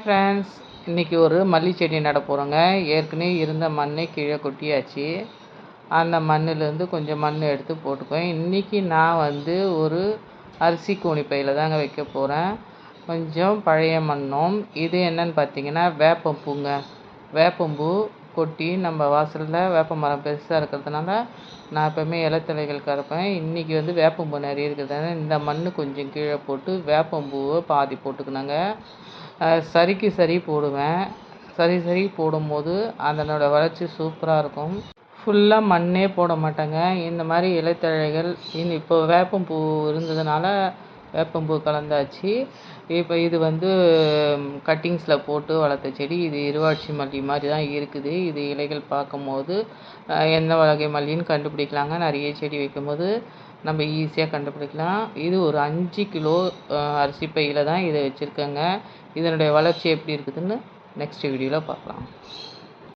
Friends, இன்றைக்கி ஒரு மல்லி செடி நட போகிறோங்க. ஏற்கனவே இருந்த மண்ணை கீழே கொட்டியாச்சு. அந்த மண்ணிலேருந்து கொஞ்சம் மண் எடுத்து போட்டுக்குவேன். இன்றைக்கி நான் ஒரு அரிசி கோணி பையில் தாங்க வைக்க போகிறேன். கொஞ்சம் பழைய மண்ணும். இது என்னன்னு பார்த்தீங்கன்னா வேப்பம்பூங்க. வேப்பம்பூ கொட்டி நம்ம வாசலில் வேப்ப மரம் பெருசாக இருக்கிறதுனால நான் எப்போவுமே இலைத்தழைகள் கறப்பேன். இன்றைக்கி வேப்பம்பூ நிறைய இருக்கிறதுனால இந்த மண் கொஞ்சம் கீழே போட்டு வேப்பம்பூவை பாதி போட்டுக்கணுங்க. சரிக்கு சரி போடுவேன். சரி போடும்போது அதனோட வளர்ச்சி சூப்பராக இருக்கும். ஃபுல்லாக மண்ணே போட மாட்டேங்க. இந்த மாதிரி இலைத்தழைகள் இப்போ வேப்பம்பூ இருந்ததுனால வேப்பம்பூ கலந்தாச்சு. இப்போ இது கட்டிங்ஸில் போட்டு வளர்த்த செடி. இது இருவாட்சி மல்லி மாதிரி தான் இருக்குது. இது இலைகள் பார்க்கும்போது எந்த வகை மல்லின்னு கண்டுபிடிக்கலாங்க. நிறைய செடி வைக்கும்போது நம்ம ஈஸியாக கண்டுபிடிக்கலாம். இது ஒரு 5 கிலோ அரிசி பையில் தான் இதை வச்சுருக்கேங்க. இதனுடைய வளர்ச்சி எப்படி இருக்குதுன்னு நெக்ஸ்ட் வீடியோவில் பார்க்கலாம்.